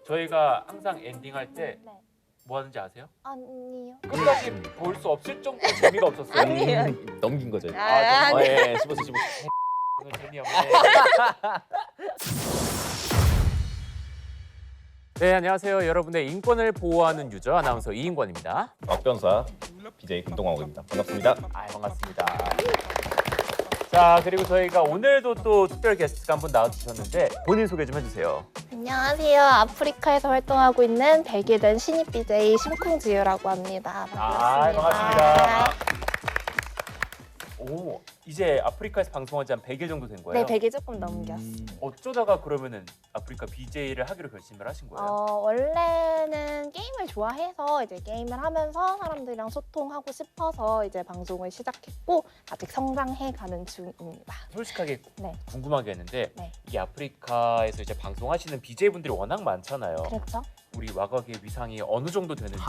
저희가 항상 엔딩할 때 네. 뭐 하는지 아세요? 아니요. 끝까지 볼 수 없을 정도로 재미가 없었어요. 아니에요. 넘긴 거죠. 아니. 예, 씹었어. 오늘 재미없네. 네, 안녕하세요. 여러분의 인권을 보호하는 유저 아나운서 이인권입니다. 박변사 BJ 김동광호입니다. 반갑습니다. 반갑습니다. 자, 그리고 저희가 오늘도 또 특별 게스트가 한 분 나와주셨는데 본인 소개 좀 해주세요. 안녕하세요. 아프리카에서 활동하고 있는 100일 된 신입 BJ 심쿵지유라고 합니다. 반갑습니다. 오, 이제 아프리카에서 방송한 지 한 100일 정도 된 거예요? 네, 100일 조금 넘겼어요. 어쩌다가 그러면은 아프리카 BJ를 하기로 결심을 하신 거예요? 원래는 게임을 좋아해서 이제 게임을 하면서 사람들이랑 소통하고 싶어서 이제 방송을 시작했고 아직 성장해 가는 중입니다. 솔직하게 네. 궁금한 게 있는데 네. 이게 아프리카에서 이제 방송하시는 BJ분들이 워낙 많잖아요. 그렇죠? 우리 와각의 위상이 어느 정도 되는지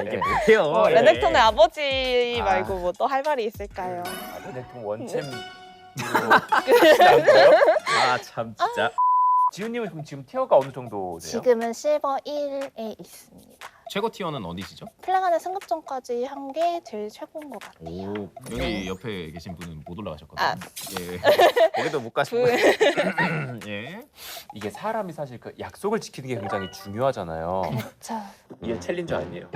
이게 뭐예요? 예. 레넥톤의 아버지 아. 말고 뭐 또 할 말이 있을까요? 레넥톤 원챔으로 않고요? 아, 참 진짜. 지훈님은 그럼 지금 티어가 어느 정도 돼요? 지금은 실버 1에 있습니다. 최고 티어는 어디시죠? 플래간의 승급전까지 한 게 제일 최고인 것 같아요. 오, 여기 옆에 계신 분은 못 올라가셨거든요. 아. 예. 거기도 못 가시고. 예. 이게 사람이 사실 그 약속을 지키는 게 굉장히 중요하잖아요. 그렇죠. 이게 챌린저 아니에요.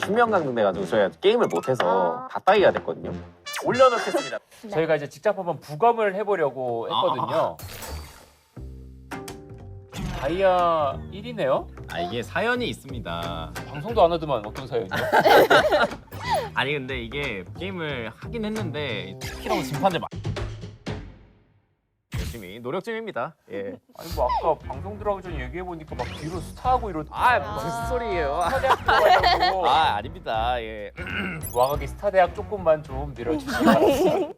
휴명강등돼가지고 저희가 게임을 못해서 아. 다 따기가 됐거든요. 올려놓겠습니다. 네. 저희가 이제 직접 한번 부검을 해보려고 했거든요. 다이아 1이네요? 아, 이게 사연이 있습니다. 방송도 안 하더만 어떤 사연이요? 아니 근데 이게 게임을 하긴 했는데 키라고 심판을 열심히 노력 중입니다. 예. 아니 뭐 아까 방송 들어가기 전에 얘기해보니까 막 뒤로 스타하고 이러고 아, 무슨 소리예요? 스타대학 들어가려고 아, 아닙니다. 예. 와가기 스타대학 조금만 좀 내려주시면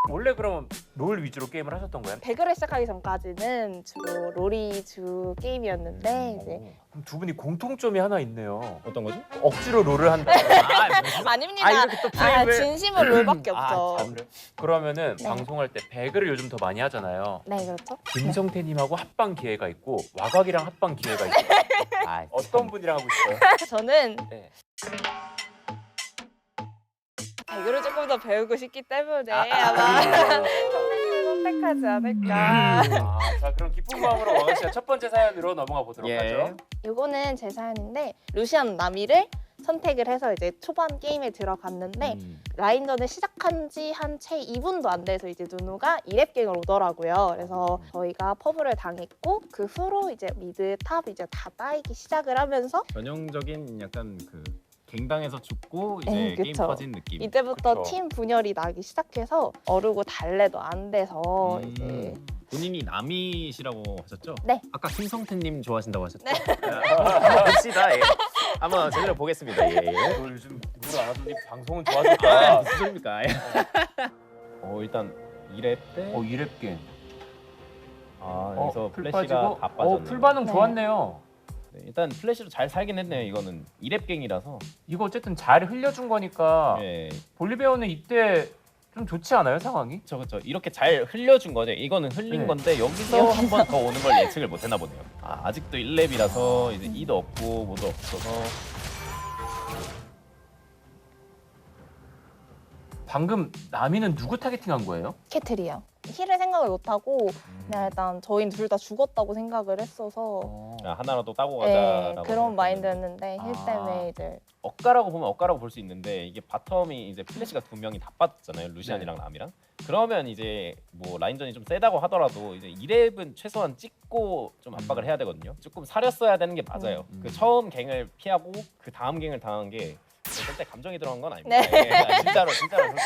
원래 그럼 롤 위주로 게임을 하셨던 거예요? 배그를 시작하기 전까지는 주로 롤이 주 게임이었는데 이제 그럼 두 분이 공통점이 하나 있네요. 어떤 거죠? 억지로 롤을 한다. 아닙니다. 아, 이렇게 또 프레임을- 진심은 롤밖에 없죠. 참. 그러면은 네. 방송할 때 배그를 요즘 더 많이 하잖아요. 네, 그렇죠. 김성태님하고 합방 기회가 있고 와각이랑 합방 기회가 있고 아, 어떤 분이랑 하고 싶어요? 저는 네. 배그를 조금 더 배우고 싶기 때문에 아, 아마 선생님을 선택하지 않을까. 자 그럼 기쁜 마음으로 와각 씨가 첫 번째 사연으로 넘어가 보도록 예. 하죠. 이거는 제 사연인데 루시안 나미를 선택을 해서 이제 초반 게임에 들어갔는데 라인전을 시작한 지 한 채 2분도 안 돼서 이제 누누가 2렙갱을 오더라고요. 그래서 저희가 퍼블을 당했고 그 후로 이제 미드 탑 이제 다 따이기 시작을 하면서 전형적인 약간 그 갱당에서 죽고 이제 네, 게임 그쵸. 터진 느낌. 이때부터 그쵸. 팀 분열이 나기 시작해서 어르고 달래도 안 돼서 이제 본인이 남이시라고 하셨죠? 네. 아까 김성태님 좋아하신다고 하셨죠? 네. 봅시다. 예. 한번 제대로 보겠습니다. 예. 예. 너 요즘 롤 안 하더니 방송은 좋아졌다. 아, 무슨 소리입니까? 예. 일단 2렙 때 2렙갱. 여기서 플래시가 다 빠졌네요. 풀 반응 네. 좋았네요. 네, 일단 플래시로 잘 살긴 했네요. 이거는 2렙갱이라서. 이거 어쨌든 잘 흘려준 거니까 예. 볼리베어는 이때 좀 좋지 않아요 상황이? 그렇죠. 이렇게 잘 흘려준 거죠. 이거는 흘린 네. 건데 여기서 한 번 더 오는 걸 예측을 못 했나 보네요. 아직도 1렙이라서 이제 2도 없고 뭐도 없어서 방금 나미는 누구 타겟팅한 거예요? 캐틀이요. 힐을 생각을 못하고 그냥 일단 저희는 둘 다 죽었다고 생각을 했어서 하나라도 따고 네, 가자라고 그런 생각했는데. 마인드였는데 힐 아. 때문에 이제 억가라고 보면 억가라고 볼 수 있는데 이게 바텀이 이제 플래시가 두 명이 다 빠졌잖아요. 루시안이랑 남이랑. 그러면 이제 뭐 라인전이 좀 세다고 하더라도 이제 2렙은 최소한 찍고 좀 압박을 해야 되거든요. 조금 사렸어야 되는 게 맞아요. 그 처음 갱을 피하고 그 다음 갱을 당한 게 절대 감정이 들어간 건 아닙니다. 네. 예, 진짜로 그렇게.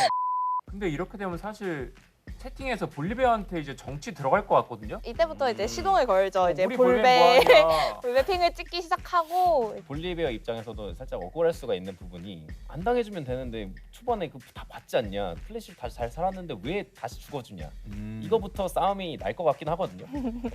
근데 이렇게 되면 사실 채팅에서 볼리베어한테 이제 정치 들어갈 것 같거든요. 이때부터 이제 시동을 걸죠. 이제 우리 볼베 뭐하냐. 볼베 핑을 찍기 시작하고 볼리베어 입장에서도 살짝 억울할 수가 있는 부분이 안 당해주면 되는데 초반에 그 다 받지 않냐, 플래시를 다시 잘 살았는데 왜 다시 죽어주냐, 이거부터 싸움이 날 것 같긴 하거든요.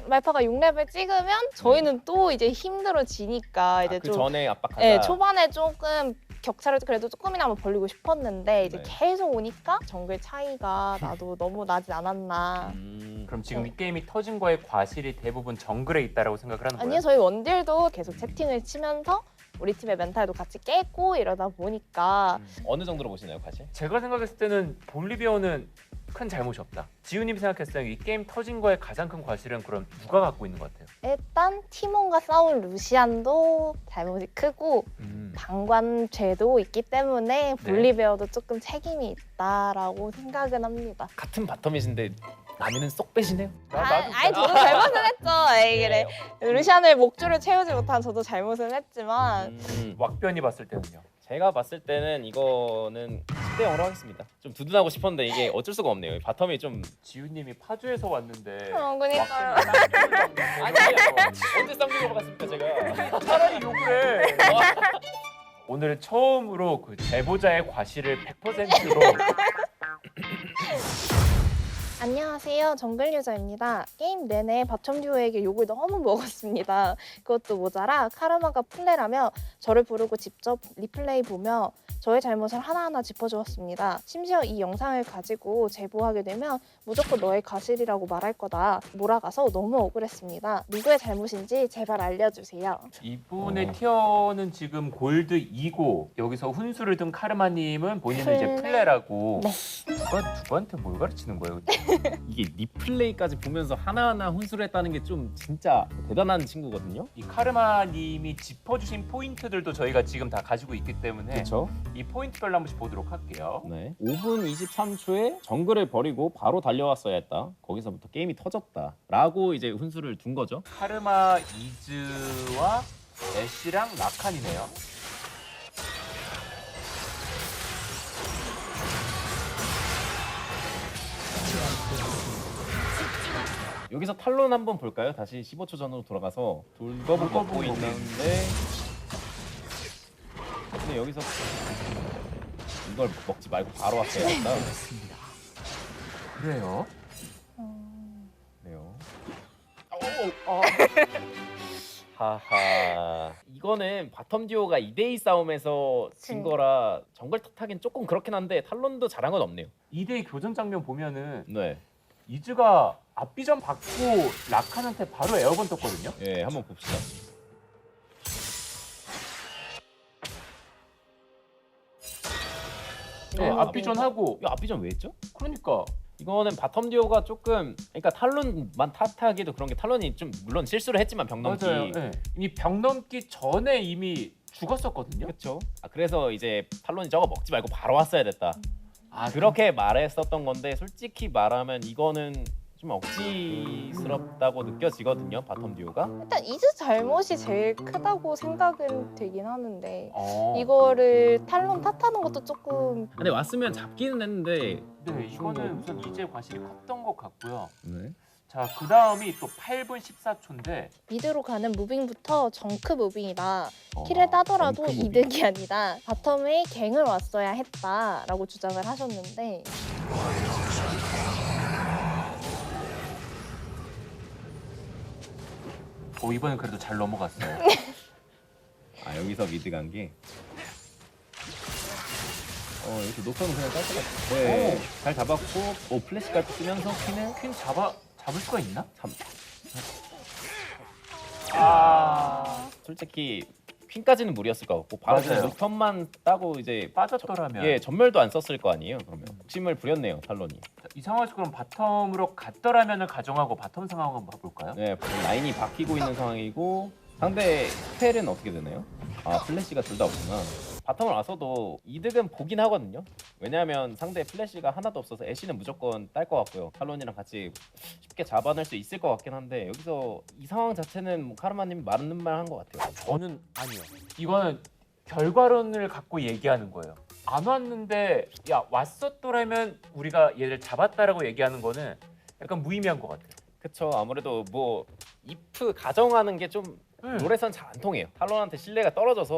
말파가 6렙을 찍으면 저희는 또 이제 힘들어지니까 이제 그 좀 전에 압박하자. 네, 초반에 조금 격차를 그래도 조금이나마 벌리고 싶었는데 이제 네. 계속 오니까 정글 차이가 나도 너무 나지 않았나. 그럼 지금 이 게임이 터진 거의 과실이 대부분 정글에 있다라고 생각을 하는 거예요? 아니요, 저희 원딜도 계속 채팅을 치면서 우리 팀의 멘탈도 같이 깨고 이러다 보니까 어느 정도로 보시나요, 사실? 제가 생각했을 때는 볼리비아는 큰 잘못이 없다. 지우님이 생각했을 때 이 게임 터진 거의 가장 큰 과실은 그럼 누가 갖고 있는 것 같아요? 일단 팀원과 싸운 루시안도 잘못이 크고 방관죄도 있기 때문에 볼리베어도 조금 책임이 있다라고 생각은 합니다. 같은 바텀이신데 남이는 쏙 빼시네요. 아니 저도 잘못을 했죠. 에이 그래. 루시안을 목줄을 채우지 못한 저도 잘못을 했지만 왁변이 봤을 때는요? 제가 봤을 때는 이거는 10대 0으로 하겠습니다. 좀 두둔하고 싶었는데 이게 어쩔 수가 없네요. 바텀이 좀 지우님이 파주에서 왔는데 그러니까요. 아니 언제 쌍둥이로 갔습니까 제가? 차라리 욕을 해. 오늘 처음으로 그 제보자의 과실을 100%로 안녕하세요. 정글 유저입니다. 게임 내내 바텀 듀오에게 욕을 너무 먹었습니다. 그것도 모자라 카르마가 플레라며 저를 부르고 직접 리플레이 보며 저의 잘못을 하나하나 짚어주었습니다. 심지어 이 영상을 가지고 제보하게 되면 무조건 너의 과실이라고 말할 거다. 몰아가서 너무 억울했습니다. 누구의 잘못인지 제발 알려주세요. 이분의 티어는 지금 골드 2고 여기서 훈수를 둔 카르마님은 본인은 이제 플레라고 네. 누구한테 뭘 가르치는 거예요? 이게 리플레이까지 보면서 하나하나 훈수를 했다는 게 좀 진짜 대단한 친구거든요. 이 카르마님이 짚어주신 포인트들도 저희가 지금 다 가지고 있기 때문에 그렇죠? 이 포인트별로 한 번씩 보도록 할게요. 네. 5분 23초에 정글을 버리고 바로 달려왔어야 했다. 거기서부터 게임이 터졌다라고 이제 훈수를 둔 거죠. 카르마 이즈와 애쉬랑 라칸이네요. 여기서 탈론 한번 볼까요? 다시 15초 전으로 돌아가서 돌거북 먹고 있는데 근데 여기서 이걸 먹지 말고 바로 왔어야 했다. 그래요? 네요. 하하. 이거는 바텀 듀오가 2대2 싸움에서 진 거라 정글 탓하긴 조금 그렇긴 한데 탈론도 잘한 건 없네요. 2대2 교전 장면 보면은 네. 이즈가 앞비전 받고 라칸한테 바로 에어건 떴거든요. 예, 한번 봅시다. 네, 앞비전 하고 이거 앞비전 왜 했죠? 그러니까 이거는 바텀 듀오가 조금 그러니까 탈론만 탓하기도 그런 게 탈론이 좀 물론 실수를 했지만 벽 넘기 맞아요. 네. 이미 벽 넘기 전에 이미 죽었었거든요. 그렇죠. 그래서 이제 탈론이 저거 먹지 말고 바로 왔어야 됐다. 아 그렇게 말했었던 건데 솔직히 말하면 이거는 좀 억지스럽다고 느껴지거든요. 바텀 듀오가. 일단 이즈 잘못이 제일 크다고 생각은 되긴 하는데 어. 이거를 탈론 탓하는 것도 조금 근데 왔으면 잡기는 했는데 네, 이거는 우선 이제 과실이 컸던 것 같고요. 네. 자, 그 다음이 또 8분 14초인데 미드로 가는 무빙부터 정크 무빙이다. 킬을 따더라도 정크 무빙. 이득이 아니다. 바텀에 갱을 왔어야 했다라고 주장을 하셨는데 이번엔 그래도 잘 넘어갔어요. 아 여기서 미드 간 게. 이렇게 녹턴은 그냥 깔 것 같아. 네. 잘 잡았고, 플래시까지 쓰면서 퀸을 퀸 잡을 수가 있나? 참. 아, 솔직히 퀸까지는 무리였을 것 같고 바로 그냥 맞아요. 녹턴만 따고 이제 빠졌더라면 예 전멸도 안 썼을 거 아니에요. 그러면 욕심을 부렸네요 탈론이. 이 상황에서 그럼 바텀으로 갔더라면을 가정하고 바텀 상황 한번 봐볼까요? 네 라인이 바뀌고 있는 상황이고 상대 스펠은 어떻게 되나요? 아 플래시가 둘 다 없구나. 바텀을 와서도 이득은 보긴 하거든요. 왜냐하면 상대 플래시가 하나도 없어서 애쉬는 무조건 딸 것 같고요. 탈론이랑 같이 쉽게 잡아낼 수 있을 것 같긴 한데 여기서 이 상황 자체는 뭐 카르마님 맞는 말 한 것 같아요. 저는 아니요. 이거는 결과론을 갖고 얘기하는 거예요. 안 왔는데 야 왔었더라면 우리가 얘를 잡았다라고 얘기하는 거는 약간 무의미한 것 같아요. 그쵸. 아무래도 뭐 if 가정하는 게 좀 음. 롤에선 잘 안 통해요. 탈론한테 신뢰가 떨어져서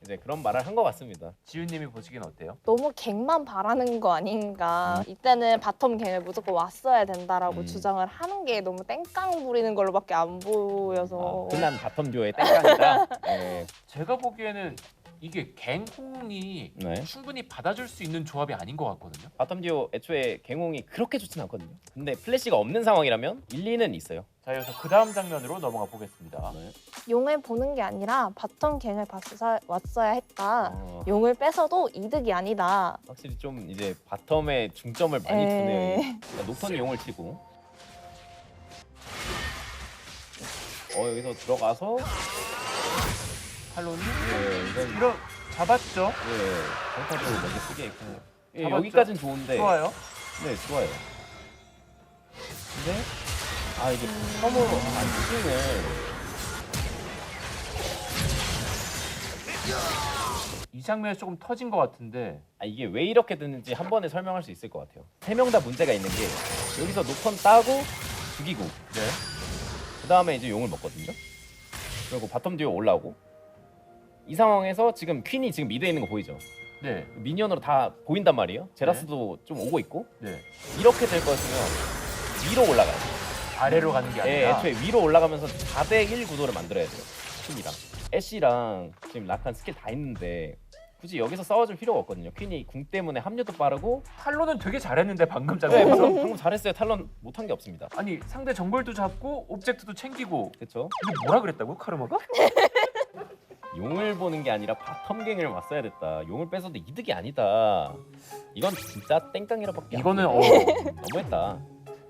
이제 그런 말을 한 것 같습니다. 지훈님이 보시기엔 어때요? 너무 갱만 바라는 거 아닌가. 이때는 바텀 갱을 무조건 왔어야 된다라고 주장을 하는 게 너무 땡깡 부리는 걸로밖에 안 보여서 흔한 바텀 듀오의 땡깡이다. 네. 제가 보기에는 이게 갱홍이 네. 충분히 받아줄 수 있는 조합이 아닌 것 같거든요. 바텀 듀오 애초에 갱홍이 그렇게 좋진 않거든요. 근데 플래시가 없는 상황이라면 일리는 있어요. 자, 여기서 그 다음 장면으로 넘어가 보겠습니다. 네. 용을 보는 게 아니라 바텀 갱을 왔어야 했다. 어, 용을 뺏어도 이득이 아니다. 확실히 좀 이제 바텀에 중점을 많이 두네요. 그러니까 녹턴이 용을 치고 여기서 들어가서 탈론이 이건 이런 잡았죠. 강타도 먼저 쓰게 했고 잡았죠? 여기까지는 좋은데 좋아요. 네 좋아요. 근데 이게 처음으로 안쓰는 이 장면에서 조금 터진 것 같은데 이게 왜 이렇게 됐는지 한 번에 설명할 수 있을 것 같아요. 세 명 다 문제가 있는 게 여기서 녹턴 따고 죽이고 네. 그 다음에 이제 용을 먹거든요. 그리고 바텀 듀오 올라오고 이 상황에서 지금 퀸이 지금 미드에 있는 거 보이죠? 네. 미니언으로 다 보인단 말이에요. 제라스도 좀 오고 있고 네. 이렇게 될 거였으면 위로 올라가요. 아래로 가는 게 네, 아니라 애초에 위로 올라가면서 4대1 구도를 만들어야 돼요. 퀸이랑 애쉬랑 지금 라칸 스킬 다 있는데 굳이 여기서 싸워줄 필요가 없거든요. 퀸이 궁 때문에 합류도 빠르고 탈론은 되게 잘했는데 방금 네, 장면에서 방금 잘했어요. 탈론 못한 게 없습니다. 아니 상대 정글도 잡고 옵젝트도 챙기고 그렇죠? 이게 뭐라 그랬다고 카르마가? 용을 보는 게 아니라 바텀 갱을 왔어야 됐다. 용을 뺏어도 이득이 아니다. 이건 진짜 땡깡이라밖에 안 이거는 돼. 너무했다.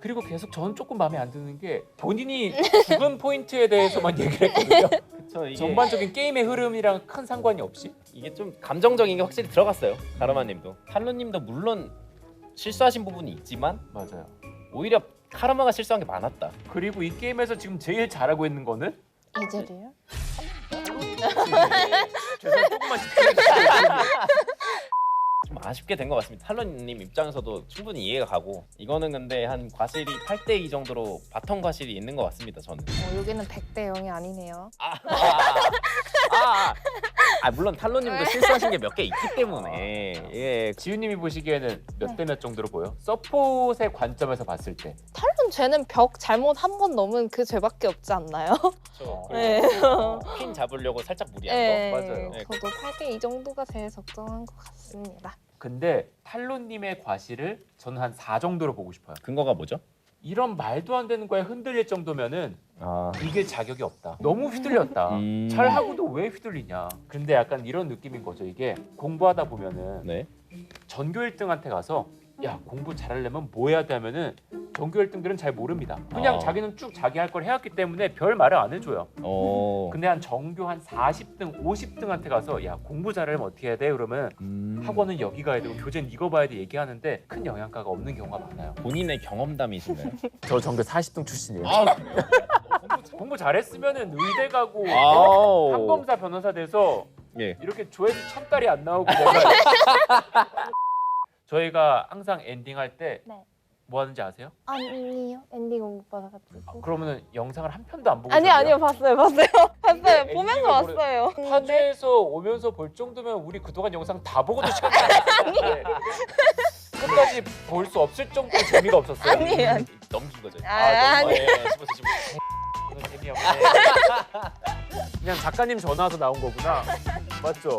그리고 계속 저는 조금 마음에 안 드는 게 본인이 죽은 포인트에 대해서만 얘기를 했거든요. 그쵸, 이게 전반적인 게임의 흐름이랑 큰 상관이 없이. 이게 좀 감정적인 게 확실히 들어갔어요. 가르마님도 탈론님도 물론 실수하신 부분이 있지만 맞아요. 오히려 카르마가 실수한 게 많았다. 그리고 이 게임에서 지금 제일 잘하고 있는 거는 이즈리얼? 죄송 조금만 집중해주세요. 좀 아쉽게 된 것 같습니다. 탈론님 입장에서도 충분히 이해가 가고 이거는 근데 한 과실이 8대2 정도로 바텀 과실이 있는 것 같습니다. 저는. 여기는 100대 0이 아니네요. 물론 탈론님도 실수하신 게 몇 개 있기 때문에 예. 지우님이 보시기에는 몇 네. 대 몇 정도로 보여? 서폿의 관점에서 봤을 때. 탈론 쟤는 벽 잘못 한 번 넘은 그 죄밖에 없지 않나요? 그렇죠. 네. 퀸 잡으려고 살짝 무리한 거. 네, 맞아요. 저도 8대 2 정도가 제일 적정한 것 같습니다. 근데 탈론님의 과실을 저는 한 4 정도로 보고 싶어요. 근거가 뭐죠? 이런 말도 안 되는 거에 흔들릴 정도면은 아, 이길 자격이 없다. 너무 휘둘렸다. 잘하고도 왜 휘둘리냐. 근데 약간 이런 느낌인 거죠. 이게 공부하다 보면은 네. 전교 1등한테 가서 야 공부 잘하려면 뭐 해야 돼 하면은 전교 1등들은 잘 모릅니다. 그냥 자기는 쭉 자기 할 걸 해왔기 때문에 별 말을 안 해줘요. 근데 한 전교 한 40등, 50등한테 가서 야 공부 잘하려면 어떻게 해야 돼? 그러면 학원은 여기 가야 되고 교재는 이거 봐야 돼 얘기하는데 큰 영향가가 없는 경우가 많아요. 본인의 경험담이신가요? 저 전교 40등 출신이에요. 그래요? 공부 잘했으면은 의대 가고 아우. 판검사 변호사 돼서 예. 이렇게 조회수 1000달이 안 나오고 뭔가 저희가 항상 엔딩 할 때 뭐 네. 하는지 아세요? 아니요, 엔딩을 못 받아가지고. 그러면은 영상을 한 편도 안 보고 아니요, 오셨네요? 봤어요. 봤어요. 엔딩을 보면서 모르- 왔어요. 파주에서 오면서 볼 정도면 우리 그동안 영상 다 보고도 시간이 안 났는데 끝까지 볼 수 없을 정도로 재미가 없었어요. 아니에요. 넘긴 거죠. 아니. 씹어서. 오늘 재미없네. 그냥 작가님 전화 와서 나온 거구나. 맞죠?